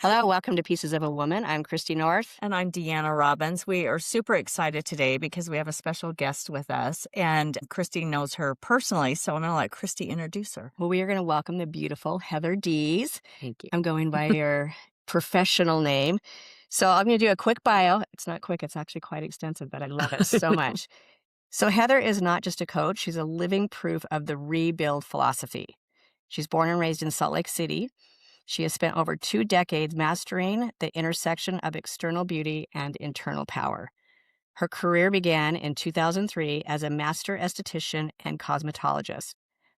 Hello, welcome to Pieces of a Woman. I'm Cristie North. And I'm Deanna Robbins. We are super excited today because we have a special guest with us, and Cristie knows her personally, so I'm going to let Cristie introduce her. Well, we are going to welcome the beautiful Heather Dees. Thank you. I'm going by your professional name. So I'm going to do a quick bio. It's not quick, it's actually quite extensive, but I love it so much. So Heather is not just a coach, she's a living proof of the rebuild philosophy. She's born and raised in Salt Lake City. She has spent over 2 decades mastering the intersection of external beauty and internal power. Her career began in 2003 as a master esthetician and cosmetologist.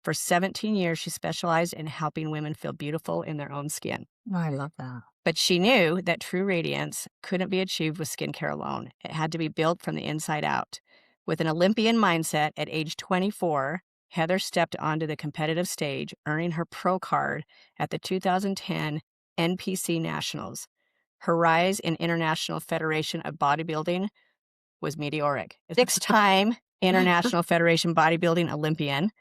For 17 years, she specialized in helping women feel beautiful in their own skin. Oh, I love that. But she knew that true radiance couldn't be achieved with skincare alone. It had to be built from the inside out. With an Olympian mindset at age 24, Heather stepped onto the competitive stage, earning her pro card at the 2010 NPC Nationals. Her rise in International Federation of Bodybuilding was meteoric. 6-time International Federation Bodybuilding Olympian,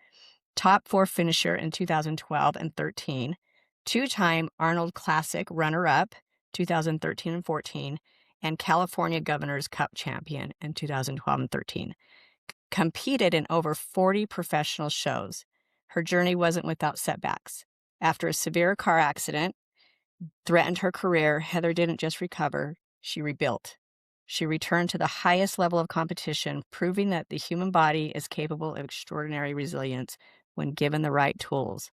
top 4 finisher in 2012 and 13, 2-time Arnold Classic runner-up 2013 and 14, and California Governor's Cup champion in 2012 and 13. Competed in over 40 professional shows. Her journey wasn't without setbacks. After a severe car accident threatened her career, Heather didn't just recover, she rebuilt. She returned to the highest level of competition, proving that the human body is capable of extraordinary resilience when given the right tools.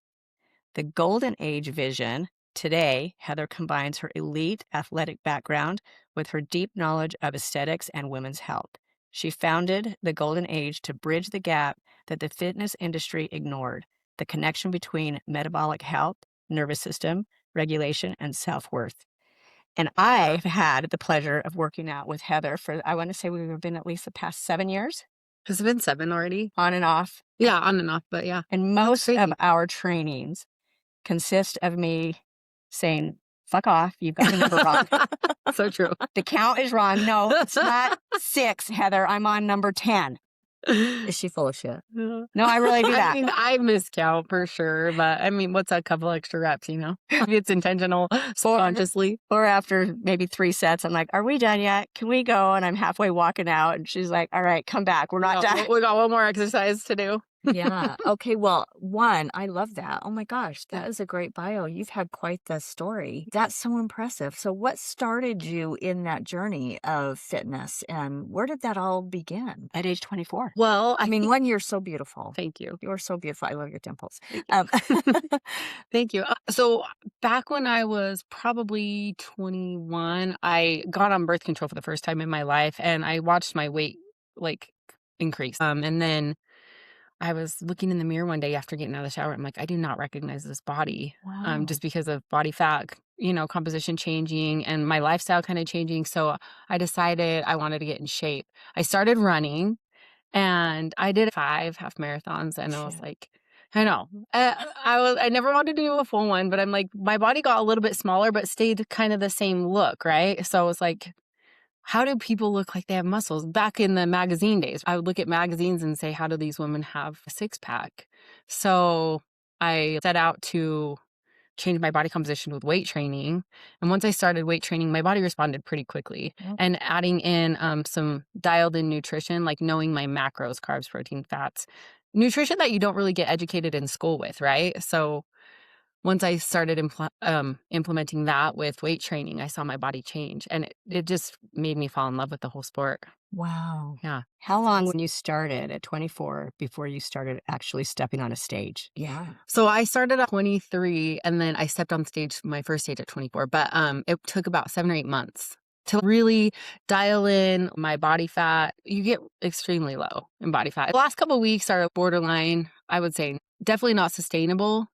The golden age vision. Today, Heather combines her elite athletic background with her deep knowledge of aesthetics and women's health. She founded the golden age to bridge the gap that the fitness industry ignored, the connection between metabolic health, nervous system, regulation, and self-worth. And I've had the pleasure of working out with Heather for, I want to say we've been at least the past 7 years. Has it been 7 already? On and off. Yeah, on and off, but yeah. And most of our trainings consist of me saying, fuck off, you've got the number wrong. So true. The count is wrong. No, it's not 6, Heather. I'm on number 10. Is she full of shit? No, I really do that. I mean, I miscount for sure, but I mean, what's a couple extra reps, Maybe it's intentional, subconsciously. Or after maybe 3 sets, I'm like, are we done yet? Can we go? And I'm halfway walking out. And she's like, all right, come back. We're not done. We got one more exercise to do. Yeah. Okay. Well, I love that. Oh my gosh, that is a great bio. You've had quite the story. That's so impressive. So what started you in that journey of fitness, and where did that all begin? At age 24. Well, I mean, one, you're so beautiful. Thank you. You're so beautiful. I love your dimples. Thank you. So back when I was probably 21, I got on birth control for the first time in my life, and I watched my weight increase. And then I was looking in the mirror one day after getting out of the shower. I'm like, I do not recognize this body. Wow. Just because of body fat, composition changing and my lifestyle kind of changing. So I decided I wanted to get in shape. I started running, and I did 5 half marathons, and I was like, I know. I never wanted to do a full one, but I'm like, my body got a little bit smaller, but stayed kind of the same look, right? So I was like, how do people look like they have muscles? Back in the magazine days, I would look at magazines and say, how do these women have a 6-pack? So I set out to change my body composition with weight training. And once I started weight training, my body responded pretty quickly. Okay. And adding in some dialed in nutrition, like knowing my macros, carbs, protein, fats, nutrition that you don't really get educated in school with, right? So once I started implementing that with weight training, I saw my body change, and it just made me fall in love with the whole sport. Wow. Yeah. How long when you started at 24 before you started actually stepping on a stage? Yeah. So I started at 23, and then I stepped on stage, my first stage at 24, but it took about 7 or 8 months to really dial in my body fat. You get extremely low in body fat. The last couple of weeks are borderline, I would say, definitely not sustainable.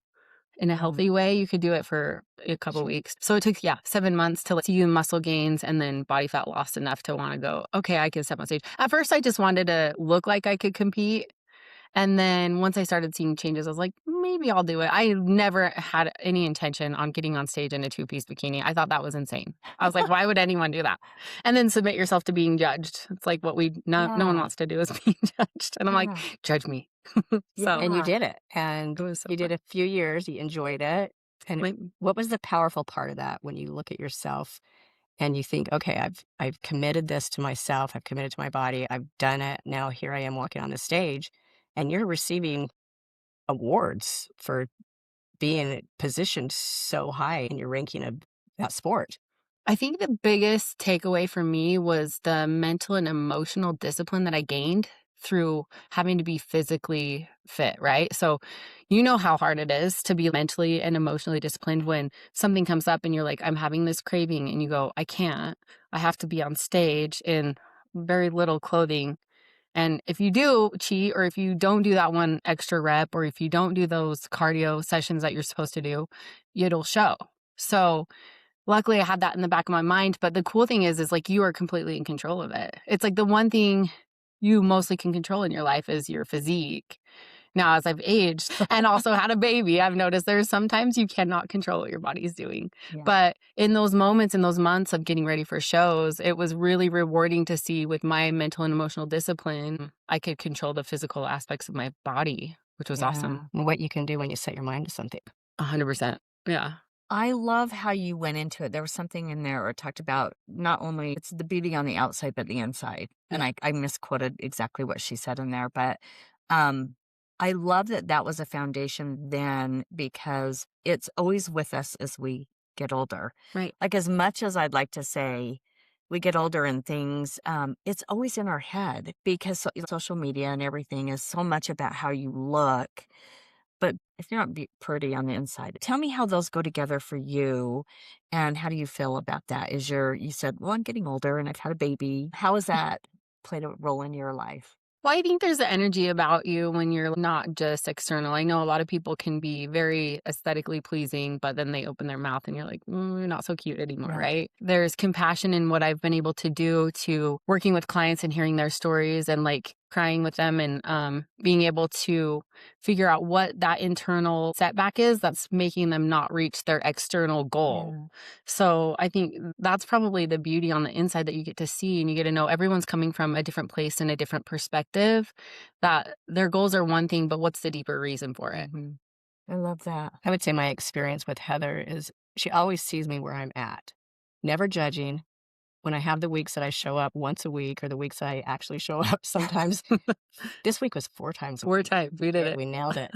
In a healthy way. You could do it for a couple of weeks. So it took, 7 months to see muscle gains and then body fat loss enough to want to go, okay, I can step on stage. At first, I just wanted to look like I could compete. And then once I started seeing changes, I was like, maybe I'll do it. I never had any intention on getting on stage in a 2-piece bikini. I thought that was insane. I was like, why would anyone do that? And then submit yourself to being judged. It's like what no one wants to do is being judged. And I'm like, judge me. And you did it. And it was so you did a few years. You enjoyed it. And My what was the powerful part of that when you look at yourself and you think, okay, I've committed this to myself, I've committed to my body, I've done it. Now here I am walking on the stage, and you're receiving awards for being positioned so high in your ranking of that sport. I think the biggest takeaway for me was the mental and emotional discipline that I gained through having to be physically fit, right? So, you know how hard it is to be mentally and emotionally disciplined when something comes up and you're like, I'm having this craving, and you go, I can't. I have to be on stage in very little clothing. And if you do cheat, or if you don't do that one extra rep, or if you don't do those cardio sessions that you're supposed to do, it'll show. So, luckily, I had that in the back of my mind, but the cool thing is like you are completely in control of it. It's like the one thing you mostly can control in your life is your physique. Now, as I've aged and also had a baby, I've noticed there's sometimes you cannot control what your body's doing. Yeah. But in those moments, in those months of getting ready for shows, it was really rewarding to see with my mental and emotional discipline, I could control the physical aspects of my body, which was awesome. Yeah. And what you can do when you set your mind to something. 100%. Yeah. I love how you went into it. There was something in there where it talked about not only it's the beauty on the outside, but the inside. And I misquoted exactly what she said in there, but um, I love that that was a foundation then because it's always with us as we get older. Right. Like as much as I'd like to say we get older and things, it's always in our head because social media and everything is so much about how you look, but if you're not pretty on the inside, tell me how those go together for you, and how do you feel about that? You said, well, I'm getting older and I've had a baby. How has that played a role in your life? Well, I think there's an energy about you when you're not just external. I know a lot of people can be very aesthetically pleasing, but then they open their mouth and you're like, you're not so cute anymore, Yeah. right? There's compassion in what I've been able to do to working with clients and hearing their stories and like crying with them and being able to figure out what that internal setback is that's making them not reach their external goal. Yeah. So I think that's probably the beauty on the inside that you get to see, and you get to know everyone's coming from a different place and a different perspective, that their goals are one thing, but what's the deeper reason for it? Mhm. I love that. I would say my experience with Heather is she always sees me where I'm at, never judging. When I have the weeks that I show up once a week or the weeks I actually show up sometimes, this week was 4 times a We're week. tight. We did it. We nailed it.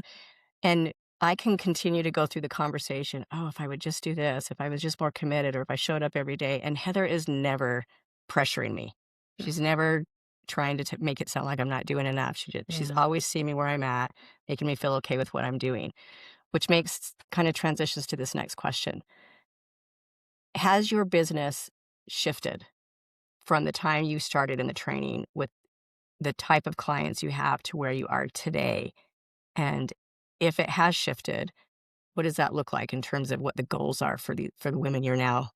And I can continue to go through the conversation, "Oh, if I would just do this, if I was just more committed, or if I showed up every day." And Heather is never pressuring me. She's never trying to make it sound like I'm not doing enough. She's Yeah. always seeing me where I'm at, making me feel okay with what I'm doing, which makes kind of transitions to this next question. Has your business shifted from the time you started in the training with the type of clients you have to where you are today? And if it has shifted, what does that look like in terms of what the goals are for the women you're now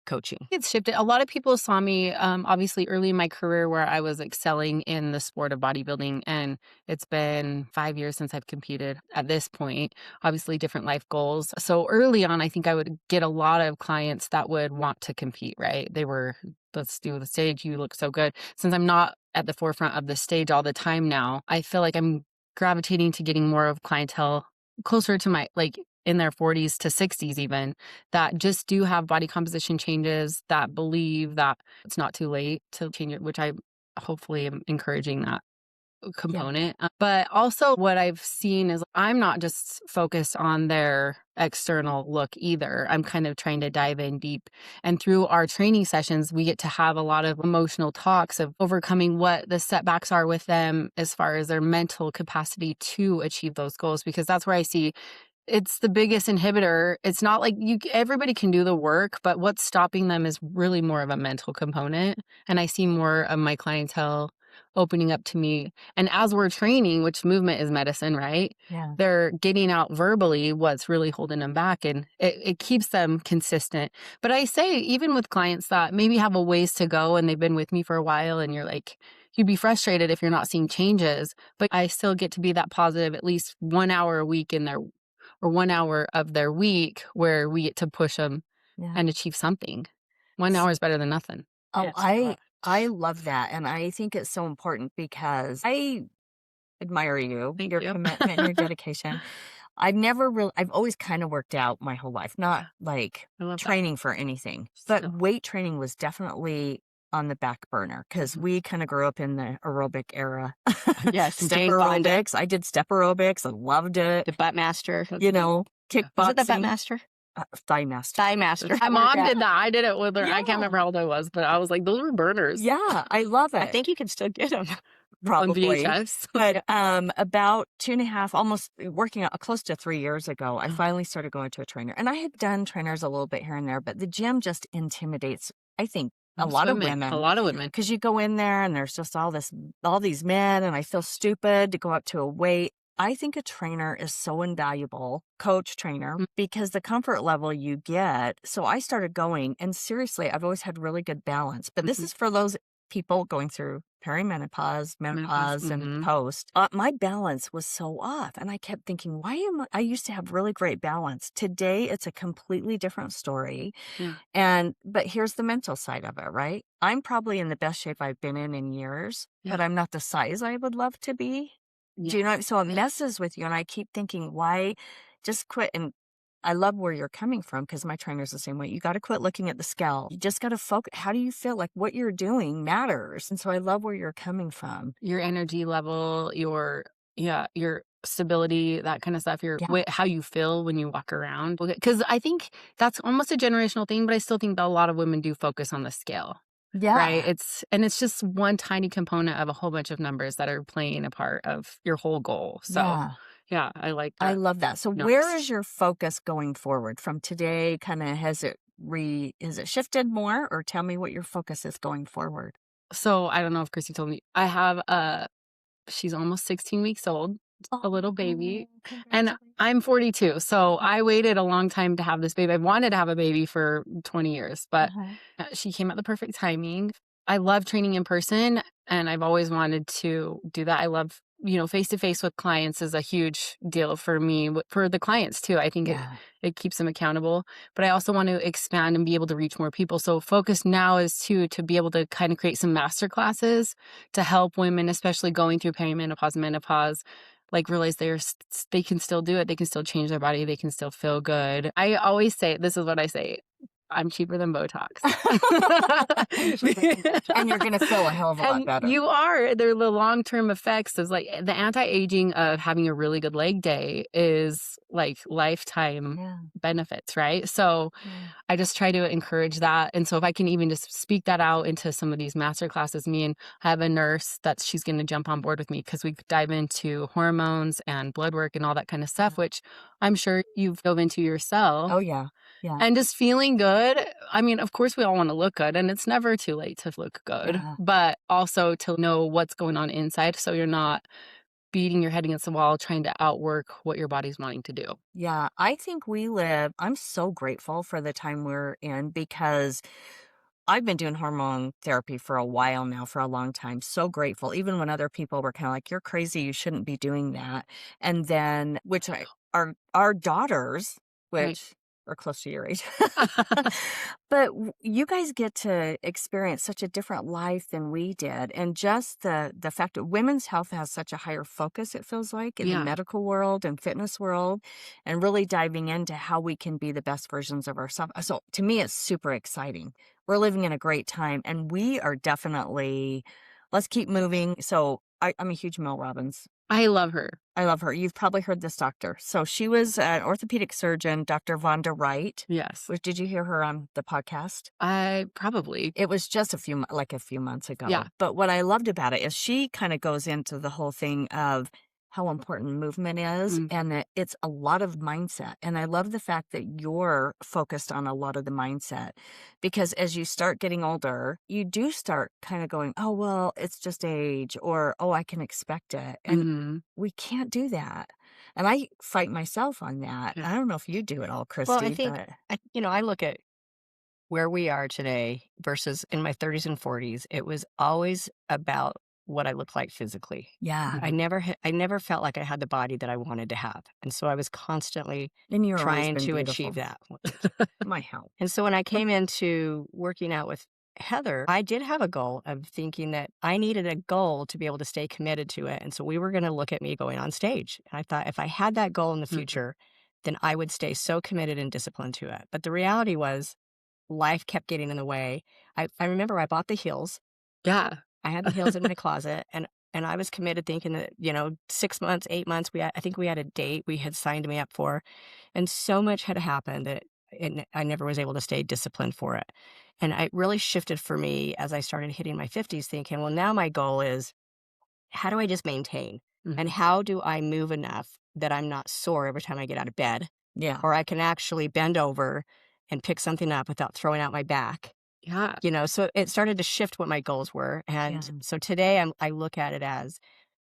coaching? It's shifted. A lot of people saw me, obviously, early in my career where I was excelling in the sport of bodybuilding, and it's been 5 years since I've competed at this point. Obviously, different life goals. So early on, I think I would get a lot of clients that would want to compete, right? They were, let's do the stage. You look so good. Since I'm not at the forefront of the stage all the time now, I feel like I'm gravitating to getting more of clientele closer to my, like, in their 40s to 60s even, that just do have body composition changes, that believe that it's not too late to change it, which I hopefully am encouraging that Yeah. component. But also what I've seen is I'm not just focused on their external look either. I'm kind of trying to dive in deep. And through our training sessions, we get to have a lot of emotional talks of overcoming what the setbacks are with them as far as their mental capacity to achieve those goals, because that's where I see it's the biggest inhibitor. It's not like everybody can do the work, but what's stopping them is really more of a mental component. And I see more of my clientele opening up to me. And as we're training, which movement is medicine, right? Yeah. They're getting out verbally what's really holding them back, and it keeps them consistent. But I say, even with clients that maybe have a ways to go and they've been with me for a while, and you're like, you'd be frustrated if you're not seeing changes, but I still get to be that positive at least 1 hour a week in their or 1 hour of their week where we get to push them Yeah. and achieve something. 1 hour is better than nothing. Oh, It's I love that, and I think it's so important because I admire you, Thank your you. commitment, your dedication. I've always kind of worked out my whole life, not like I love that. training for anything, but Still. weight training was definitely on the back burner because we kind of grew up in the aerobic era. Yes, Step Jane Fonda. aerobics. I did step aerobics. I loved it. The butt master. You know, Was it the butt kickboxing, master? thigh master. Thigh master. My mom did that. I did it with her. I Yeah. can't remember how old I was, but I was like, those were burners. Yeah, I love it. I think you can still get them. On Probably. VHS. But about 2.5, almost working out close to 3 years ago, I finally started going to a trainer. And I had done trainers a little bit here and there, but the gym just intimidates, I think, a Most lot of women. women. A lot of women. Because you go in there and there's just all these men, and I feel stupid to go up to a weight. I think a trainer is so invaluable, coach, trainer, because the comfort level you get. So I started going, and seriously, I've always had really good balance. But this is for those people going through perimenopause, menopause, and post. My balance was so off, and I kept thinking, I used to have really great balance. Today, it's a completely different story. Yeah. But here's the mental side of it, right? I'm probably in the best shape I've been in years, but I'm not the size I would love to be. Yeah. Do you know? So it messes with you, and I keep thinking, why just quit? And I love where you're coming from because my trainer's the same way. You got to quit looking at the scale. You just got to focus. How do you feel? Like what you're doing matters. And so I love where you're coming from. Your energy level, your stability, that kind of stuff, how you feel when you walk around. Because I think that's almost a generational thing, but I still think that a lot of women do focus on the scale. Yeah. Right. It's just one tiny component of a whole bunch of numbers that are playing a part of your whole goal. So yeah, I like that. I love that. So where is your focus going forward from today? Kind of has it shifted more, or tell me what your focus is going forward? So I don't know if Cristie told me. I have she's almost 16 weeks old, a little baby, and I'm 42. So I waited a long time to have this baby. I wanted to have a baby for 20 years, but she came at the perfect timing. I love training in person, and I've always wanted to do that. I love, face-to-face with clients is a huge deal for me, for the clients too. I think it keeps them accountable, but I also want to expand and be able to reach more people. So focus now is to be able to kind of create some masterclasses to help women, especially going through perimenopause, menopause, like realize they can still do it. They can still change their body. They can still feel good. I always say, this is what I say, I'm cheaper than Botox. And you're going to feel a hell of a lot better. You are. They're the long-term effects is like the anti-aging of having a really good leg day is like lifetime benefits, right? So I just try to encourage that. And so if I can even just speak that out into some of these master classes, I have a nurse that she's going to jump on board with me because we dive into hormones and blood work and all that kind of stuff, which I'm sure you've dove into yourself. Oh, yeah. Yeah. And just feeling good. Of course we all want to look good, and it's never too late to look good, but also to know what's going on inside so you're not beating your head against the wall trying to outwork what your body's wanting to do. Yeah, I think I'm so grateful for the time we're in because I've been doing hormone therapy for a while now, for a long time. So grateful, even when other people were kind of like, you're crazy, you shouldn't be doing that. And then, our daughters, which are close to your age. But you guys get to experience such a different life than we did. And just the fact that women's health has such a higher focus, it feels like, in the medical world and fitness world, and really diving into how we can be the best versions of ourselves. So to me, it's super exciting. We're living in a great time, and we are definitely, let's keep moving. So I'm a huge Mel Robbins. I love her. You've probably heard this doctor. So she was an orthopedic surgeon, Dr. Vonda Wright. Yes. Did you hear her on the podcast? Probably. It was just a few months ago. Yeah. But what I loved about it is she kind of goes into the whole thing of how important movement is, and that it's a lot of mindset. And I love the fact that you're focused on a lot of the mindset, because as you start getting older, you do start kind of going, oh, well, it's just age, or, oh, I can expect it. And we can't do that. And I fight myself on that. I don't know if you do it all, Cristie. Well, I think, I look at where we are today versus in my 30s and 40s. It was always about what I look like physically. Yeah. I never felt like I had the body that I wanted to have. And so I was constantly trying to achieve that. My help. And so when I came into working out with Heather, I did have a goal of thinking that I needed a goal to be able to stay committed to it. And so we were going to look at me going on stage. And I thought if I had that goal in the Mhm. future, then I would stay so committed and disciplined to it. But the reality was life kept getting in the way. I remember I bought the heels. Yeah. I had the heels in my closet and I was committed thinking that, 6 months, 8 months, I think we had a date we had signed me up for. And so much had happened that I never was able to stay disciplined for it. And it really shifted for me as I started hitting my 50s thinking, well, now my goal is how do I just maintain? And Mhm. how do I move enough that I'm not sore every time I get out of bed? Yeah. Or I can actually bend over and pick something up without throwing out my back. Yeah. So it started to shift what my goals were. Yeah. And so today I look at it as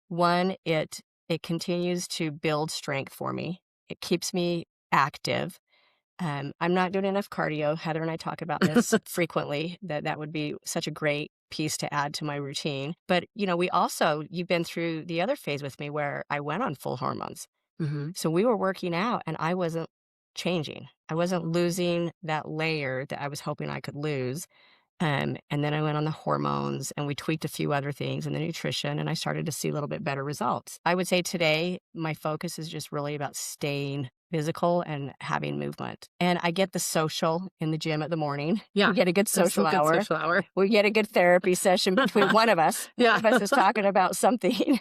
one, it continues to build strength for me. It keeps me active. I'm not doing enough cardio. Heather and I talk about this frequently, that would be such a great piece to add to my routine. But, you've been through the other phase with me where I went on full hormones. Mhm. So we were working out and I wasn't changing. I wasn't losing that layer that I was hoping I could lose. And then I went on the hormones and we tweaked a few other things in the nutrition and I started to see a little bit better results. I would say today my focus is just really about staying physical and having movement. And I get the social in the gym at the morning. Yeah. We get a good There's social some good hour. social hour. We get a good therapy session between one of us. Yeah. One of us is talking about something.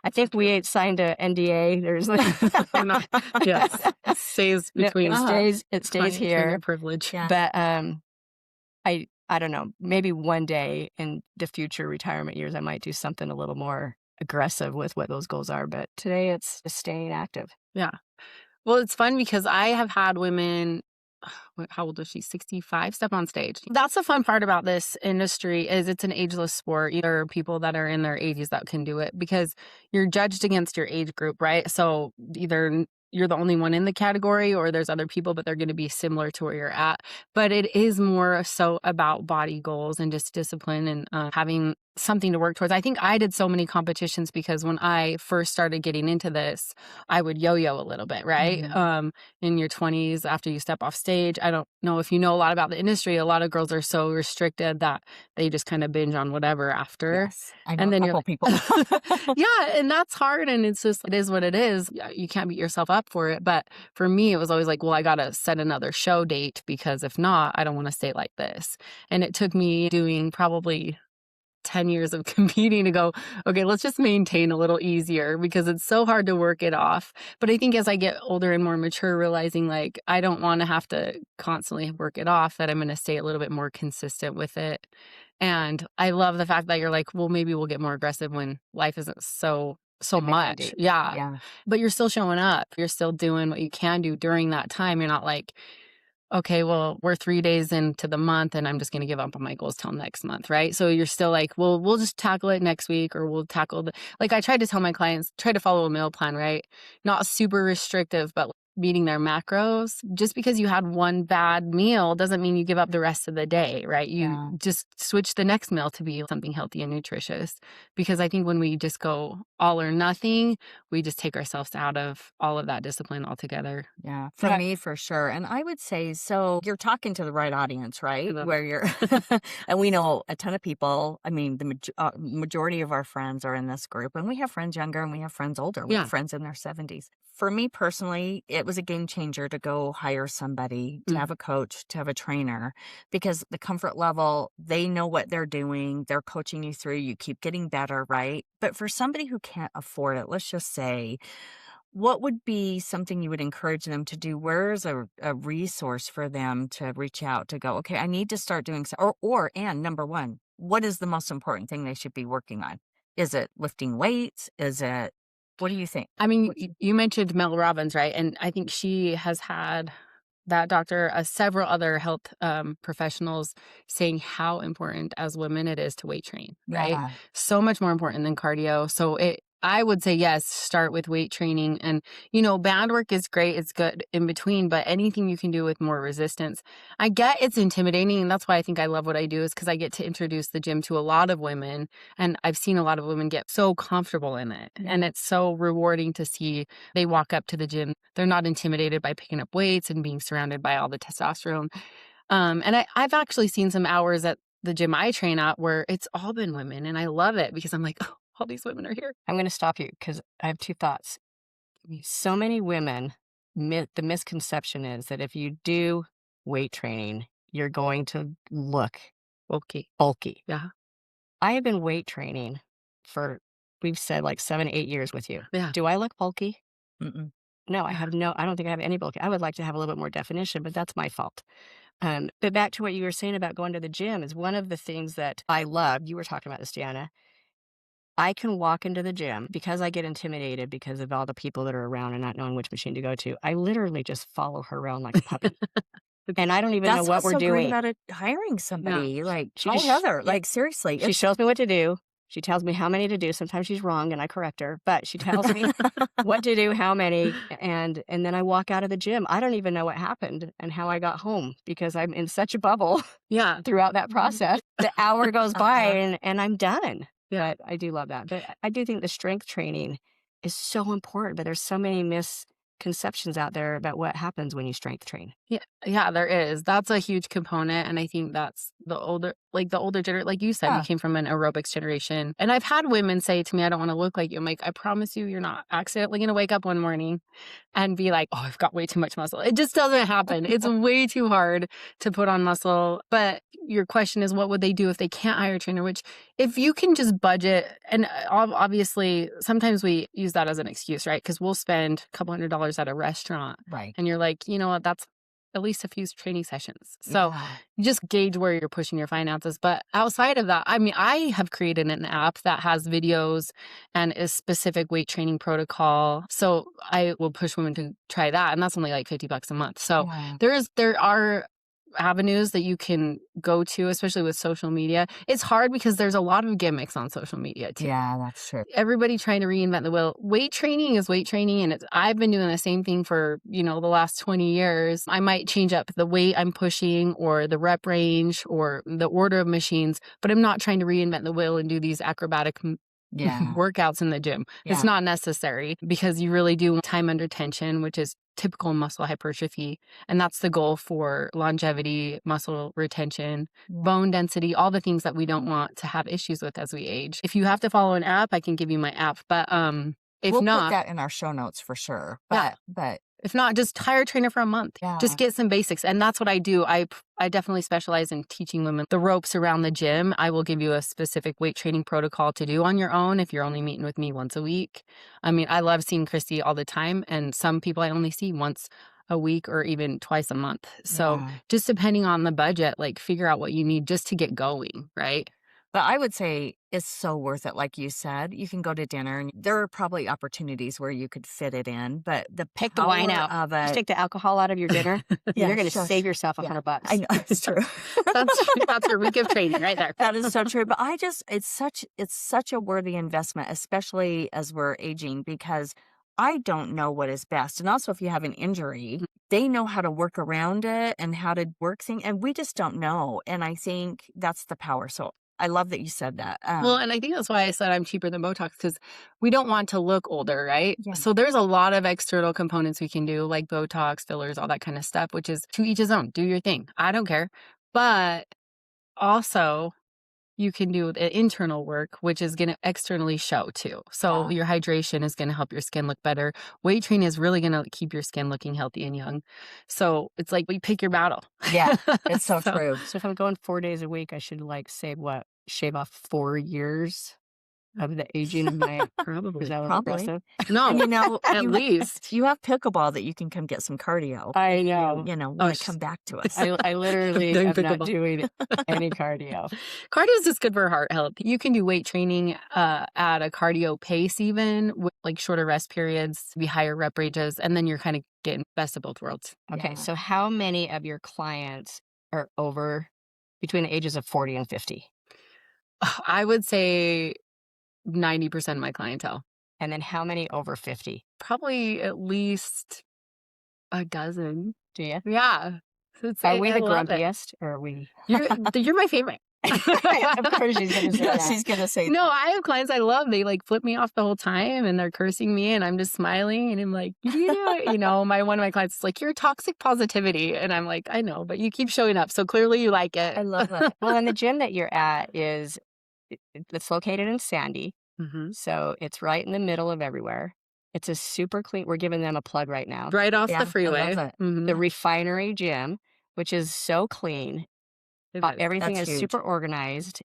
I think we signed a NDA. There's Not yes. It stays No, between it stays client and here. your privilege. Yeah. But I don't know, maybe one day in the future retirement years, I might do something a little more aggressive with what those goals are, but today it's just staying active. Yeah. Well, it's fun because I have had women, how old is she? 65, step on stage. That's the fun part about this industry is it's an ageless sport. There are people that are in their 80s that can do it because you're judged against your age group, right? So either you're the only one in the category or there's other people, but they're going to be similar to where you're at. But it is more so about body goals and just discipline and having something to work towards. I think I did so many competitions because when I first started getting into this, I would yo-yo a little bit, right? Mhm. In your 20s after you step off stage. I don't know if you know a lot about the industry. A lot of girls are so restricted that they just kind of binge on whatever after. Yes. I know And a then you're couple people. yeah, and that's hard. And it's just, it is what it is. Yeah, you can't beat yourself up for it. But for me, it was always like, well, I got to set another show date because if not, I don't want to stay like this. And it took me doing probably 10 years of competing to go, okay, let's just maintain a little easier because it's so hard to work it off. But I think as I get older and more mature, realizing like I don't want to have to constantly work it off, that I'm going to stay a little bit more consistent with it. And I love the fact that you're like, well, maybe we'll get more aggressive when life isn't so much. Demanding. Yeah. Yeah. But you're still showing up. You're still doing what you can do during that time. You're not like, okay, well, we're 3 days into the month and I'm just going to give up on my goals till next month, right? So you're still like, well, we'll just tackle it next week or we'll tackle like I try to tell my clients, try to follow a meal plan, right? Not super restrictive, but meeting their macros. Just because you had one bad meal doesn't mean you give up the rest of the day, right? You Yeah. just switch the next meal to be something healthy and nutritious. Because I think when we just go all or nothing, we just take ourselves out of all of that discipline altogether. Yeah. For Yeah. me, for sure. And I would say, so you're talking to the right audience, right? love Where you're, and we know a ton of people. I mean, the majority of our friends are in this group, and we have friends younger and we have friends older. We have Yeah. friends in their 70s. For me personally, it was a game changer to go hire somebody, to have a coach, to have a trainer, because the comfort level, they know what they're doing. They're coaching you through, you keep getting better, right? But for somebody who can't afford it, let's just say, what would be something you would encourage them to do? Where's a resource for them to reach out to go, okay, I need to start doing so, and number one, what is the most important thing they should be working on? Is it lifting weights? What do you think? I mean, What's you mentioned Mel Robbins, right? And I think she has had that doctor, several other health professionals saying how important as women it is to weight train, right? Yeah. So much more important than cardio. So I would say, yes, start with weight training. And, band work is great. It's good in between, but anything you can do with more resistance. I get it's intimidating. And that's why I think I love what I do is because I get to introduce the gym to a lot of women. And I've seen a lot of women get so comfortable in it. Yeah. And it's so rewarding to see they walk up to the gym. They're not intimidated by picking up weights and being surrounded by all the testosterone. And I've actually seen some hours that the gym I train at where it's all been women, and I love it because I'm like, oh, all these women are here. I'm going to stop you because I have two thoughts. So many women, the misconception is that if you do weight training, you're going to look Okay. bulky. Yeah. I have been weight training for, we've said like 7, 8 years with you. Yeah. Do I look bulky? Mm-mm. No, I don't think I have any bulky. I would like to have a little bit more definition, but that's my fault. But back to what you were saying about going to the gym is one of the things that I love. You were talking about this, Deanna. I can walk into the gym because I get intimidated because of all the people that are around and not knowing which machine to go to. I literally just follow her around like a puppy. And I don't even know That's what what's we're so great doing. about it, hiring somebody. Like, She call just Heather. yeah. Like, seriously. She shows me what to do. She tells me how many to do. Sometimes she's wrong and I correct her, but she tells me what to do, how many, and then I walk out of the gym. I don't even know what happened and how I got home because I'm in such a bubble Yeah. throughout that process. The hour goes by and I'm done. Yeah. But I do love that. But I do think the strength training is so important, but there's so many misconceptions out there about what happens when you strength train. Yeah, there is. That's a huge component. And I think that's the older generation. Like you said, Yeah. you came from an aerobics generation. And I've had women say to me, I don't want to look like you. I'm like, I promise you, you're not accidentally going to wake up one morning and be like, oh, I've got way too much muscle. It just doesn't happen. It's way too hard to put on muscle. But your question is, what would they do if they can't hire a trainer? Which, if you can just budget, and obviously, sometimes we use that as an excuse, right? Because we'll spend a couple $100s at a restaurant. Right. And you're like, you know what? That's at least a few training sessions. So just gauge where you're pushing your finances. But outside of that, I mean, I have created an app that has videos and a specific weight training protocol. So I will push women to try that. And that's only like $50 a month. So there are avenues that you can go to, especially with social media. It's hard because there's a lot of gimmicks on social media too. Yeah, that's true. Everybody trying to reinvent the wheel. Weight training is weight training, and I've been doing the same thing for, the last 20 years. I might change up the weight I'm pushing or the rep range or the order of machines, but I'm not trying to reinvent the wheel and do these acrobatic workouts in the gym. It's not necessary because you really do time under tension, which is typical muscle hypertrophy. And that's the goal for longevity, muscle retention, bone density, all the things that we don't want to have issues with as we age. If you have to follow an app, I can give you my app. But if we'll not, put that in our show notes for sure. But if not, just hire a trainer for a month. Yeah. Just get some basics. And that's what I do. I definitely specialize in teaching women the ropes around the gym. I will give you a specific weight training protocol to do on your own if you're only meeting with me once a week. I mean, I love seeing Cristie all the time. And some people I only see once a week or even twice a month. So just depending on the budget, like figure out what you need just to get going, right? But I would say it's so worth it. Like you said, you can go to dinner and there are probably opportunities where you could fit it in, but Pick the wine out. Of it. Just take the alcohol out of your dinner. You're going to save yourself $100. I know, it's true. That's your week of training right there. That is so true. But it's such a worthy investment, especially as we're aging, because I don't know what is best. And also if you have an injury, they know how to work around it and how to work things. And we just don't know. And I think that's the power. So I love that you said that. Well, and I think that's why I said I'm cheaper than Botox, because we don't want to look older, right? Yeah. So there's a lot of external components we can do, like Botox, fillers, all that kind of stuff, which is to each his own. Do your thing. I don't care. But also, you can do the internal work, which is going to externally show too. So your hydration is going to help your skin look better. Weight training is really going to keep your skin looking healthy and young. So it's like we pick your battle. Yeah, it's so true. So if I'm going 4 days a week, I should shave off 4 years of the aging of my Probably. Is that Probably. aggressive? No, at least. You have pickleball that you can come get some cardio. I know. When you come back to us. I literally Doing am not pickleball. doing any cardio. Cardio is just good for heart health. You can do weight training at a cardio pace, even with like shorter rest periods, be higher rep ranges, and then you're kind of getting best of both worlds. Okay, so how many of your clients are over between the ages of 40 and 50? I would say 90% of my clientele. And then how many over 50? Probably at least a dozen. Do you? Yeah. So it's, Are we I the love it. grumpiest or are we? You're my favorite. Of course she's going to say Yeah, that. she's gonna say No, that. I have clients I love. They like flip me off the whole time and they're cursing me and I'm just smiling and I'm like, you know, one of my clients is like, you're toxic positivity. And I'm like, I know, but you keep showing up. So clearly you like it. I love it. Well, and the gym that you're at it's located in Sandy. Hmm. So it's right in the middle of everywhere. It's a super clean. We're giving them a plug right now. Right off Yeah, the I freeway. love it. Hmm. The Refinery Gym, which is so clean. It is. Everything That's is huge. super organized.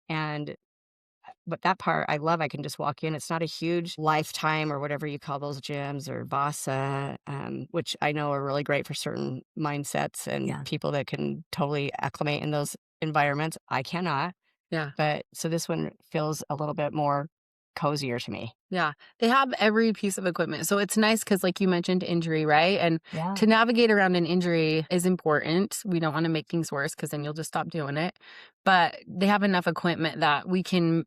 But that part I love. I can just walk in. It's not a huge Lifetime or whatever you call those gyms or Vasa, which I know are really great for certain mindsets and Yeah. people that can totally acclimate in those environments. I cannot. Yeah. But so this one feels a little bit more cozier to me. Yeah. They have every piece of equipment. So it's nice because, like you mentioned, injury, right? And Yeah. to navigate around an injury is important. We don't want to make things worse because then you'll just stop doing it. But they have enough equipment that we can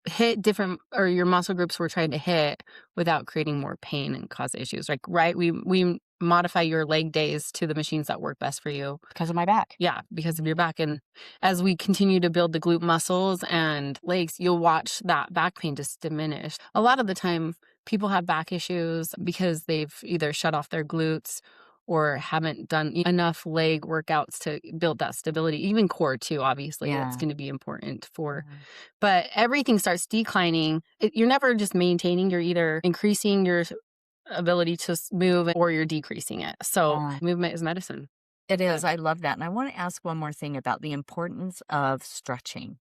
hit different or your muscle groups we're trying to hit without creating more pain and cause issues. Like, right? We modify your leg days to the machines that work best for you. Because of my back. Yeah, because of your back. And as we continue to build the glute muscles and legs, you'll watch that back pain just diminish. A lot of the time, people have back issues because they've either shut off their glutes or haven't done enough leg workouts to build that stability. Even core, too, obviously, it's Yeah. going to be important for. Yeah. But everything starts declining. You're never just maintaining, you're either increasing your ability to move or you're decreasing it. So Yeah. movement is medicine. It is. I love that. And I want to ask one more thing about the importance of stretching.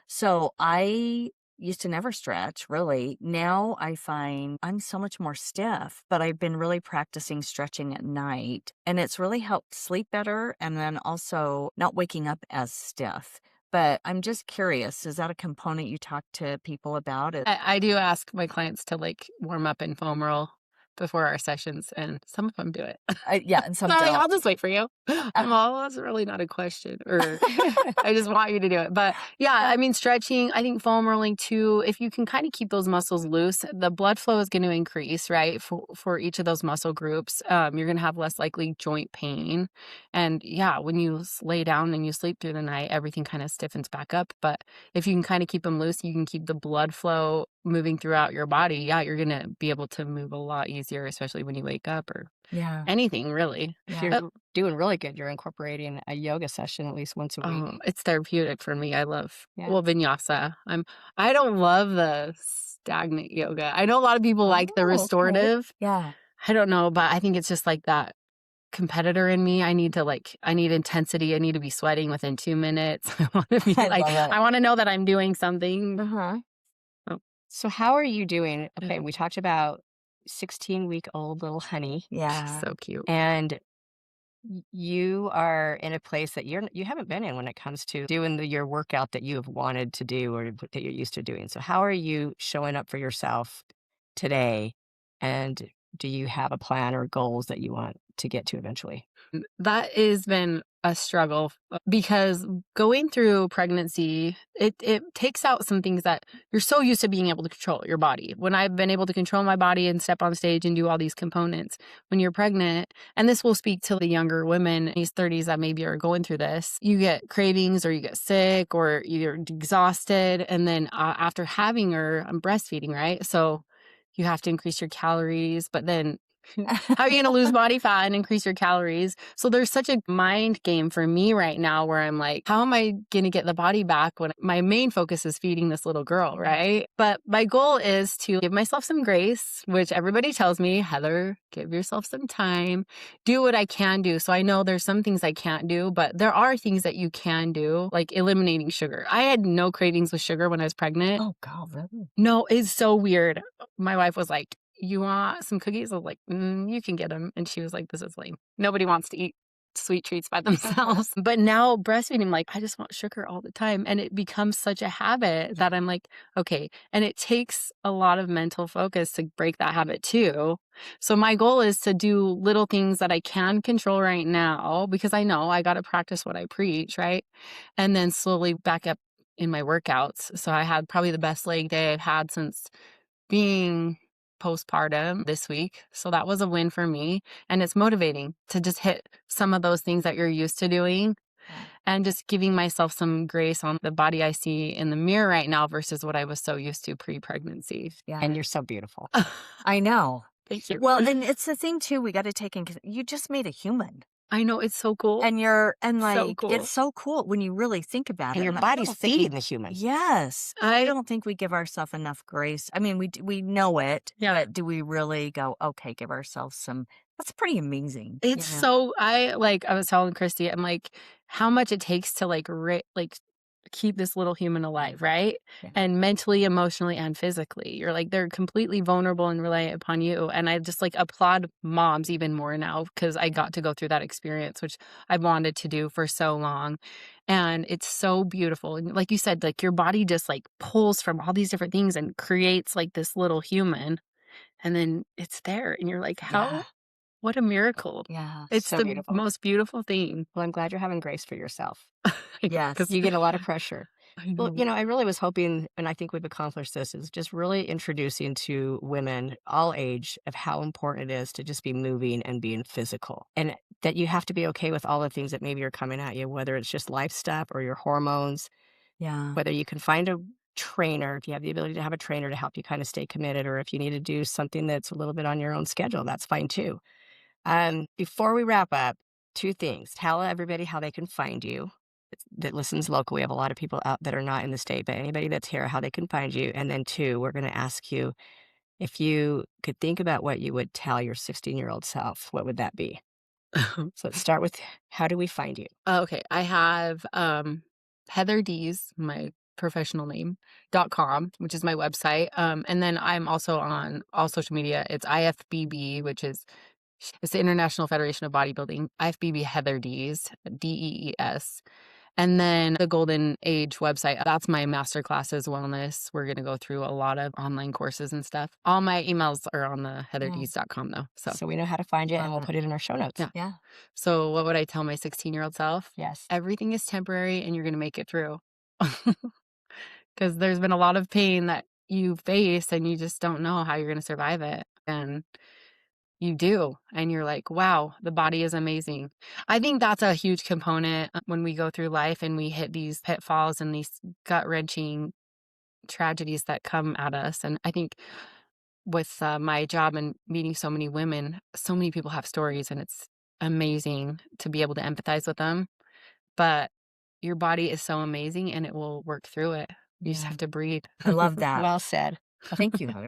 So I used to never stretch, really. Now I find I'm so much more stiff, but I've been really practicing stretching at night, and it's really helped sleep better and then also not waking up as stiff. But I'm just curious, is that a component you talk to people about? I do ask my clients to like warm up and foam roll before our sessions, and some of them do it. Yeah, and some Sorry, don't. I'll just wait for you. I'm all, that's really not a question, or I just want you to do it. But yeah, I mean, stretching, I think foam rolling too, if you can kind of keep those muscles loose, the blood flow is going to increase, right? For each of those muscle groups, you're going to have less likely joint pain. And yeah, when you lay down and you sleep through the night, everything kind of stiffens back up. But if you can kind of keep them loose, you can keep the blood flow moving throughout your body. Yeah, you're going to be able to move a lot easier, especially when you wake up or Yeah. anything really. If Yeah. you're doing really good, you're incorporating a yoga session at least once a week. Oh, it's therapeutic for me. I love Yeah. vinyasa. I don't love the stagnant yoga. I know a lot of people like the Oh, okay. restorative. Yeah. I don't know, but I think it's just like that competitor in me. I need intensity. I need to be sweating within 2 minutes. I want to be I like, love it. I want to know that I'm doing something. Uh-huh. So how are you doing? Okay, we talked about 16-week-old little honey, Yeah. So cute. and you are in a place that you haven't been in when it comes to doing your workout that you have wanted to do or that you're used to doing. So how are you showing up for yourself today? And do you have a plan or goals that you want to get to eventually? That has been a struggle because going through pregnancy, it takes out some things that you're so used to being able to control your body. When I've been able to control my body and step on stage and do all these components, when you're pregnant, and this will speak to the younger women in these 30s that maybe are going through this, you get cravings or you get sick or you're exhausted. And then after having her, I'm breastfeeding, right? So you have to increase your calories, but then how are you going to lose body fat and increase your calories? So there's such a mind game for me right now where I'm like, how am I going to get the body back when my main focus is feeding this little girl, right? But my goal is to give myself some grace, which everybody tells me, Heather, give yourself some time, do what I can do. So I know there's some things I can't do, but there are things that you can do, like eliminating sugar. I had no cravings with sugar when I was pregnant. Oh, God, really? No, it's so weird. My wife was like, you want some cookies? I was like, you can get them. And she was like, this is lame. Nobody wants to eat sweet treats by themselves. But now breastfeeding, like, I just want sugar all the time. And it becomes such a habit that I'm like, okay. And it takes a lot of mental focus to break that habit too. So my goal is to do little things that I can control right now because I know I got to practice what I preach, right? And then slowly back up in my workouts. So I had probably the best leg day I've had since being postpartum this week. So that was a win for me. And it's motivating to just hit some of those things that you're used to doing Yeah. and just giving myself some grace on the body I see in the mirror right now versus what I was so used to pre-pregnancy. Yeah. And you're so beautiful. I know. Thank you. Well, and it's the thing too, we got to take in, you just made a human. I know, it's so cool. And So cool. it's so cool when you really think about And it. your And I body's don't think we- feeding the human. Yes. I don't think we give ourselves enough grace. I mean, we know it, Yeah. but do we really go, okay, give ourselves some, that's pretty amazing. It's you know? so I was telling Cristie, I'm like, how much it takes to like keep this little human alive, right? Yeah. And mentally, emotionally, and physically. You're like, they're completely vulnerable and reliant upon you. And I just like applaud moms even more now because I got to go through that experience, which I've wanted to do for so long. And it's so beautiful. And like you said, like your body just like pulls from all these different things and creates like this little human. And then it's there. And you're like, how? Yeah. What a miracle. Yeah. It's So the beautiful. most beautiful thing. Well, I'm glad you're having grace for yourself. Yes. Because You get a lot of pressure. I Well, know. I really was hoping, and I think we've accomplished this, is just really introducing to women all age of how important it is to just be moving and being physical. And that you have to be okay with all the things that maybe are coming at you, whether it's just life stuff or your hormones, Yeah. whether you can find a trainer, if you have the ability to have a trainer to help you kind of stay committed, or if you need to do something that's a little bit on your own schedule, that's fine too. Before we wrap up, two things. Tell everybody how they can find you that listens local. We have a lot of people out that are not in the state, but anybody that's here, how they can find you. And then two, we're going to ask you if you could think about what you would tell your 16-year-old self, what would that be? So let's start with how do we find you? Okay. I have Heather Dees, my professional name, .com, which is my website. And then I'm also on all social media. It's IFBB, which is it's the International Federation of Bodybuilding, IFBB Heather Dees, Dees. And then the Golden Age website, that's my masterclasses wellness. We're going to go through a lot of online courses and stuff. All my emails are on the heatherdees.com though. So we know how to find you, and we'll put it in our show notes. Yeah. Yeah. So what would I tell my 16-year-old self? Yes. Everything is temporary and you're going to make it through. Because there's been a lot of pain that you face and you just don't know how you're going to survive it. And you do. And you're like, wow, the body is amazing. I think that's a huge component when we go through life and we hit these pitfalls and these gut wrenching tragedies that come at us. And I think with my job and meeting so many women, so many people have stories and it's amazing to be able to empathize with them. But your body is so amazing and it will work through it. You just Yeah. have to breathe. I love that. Well said. Thank you, Heather.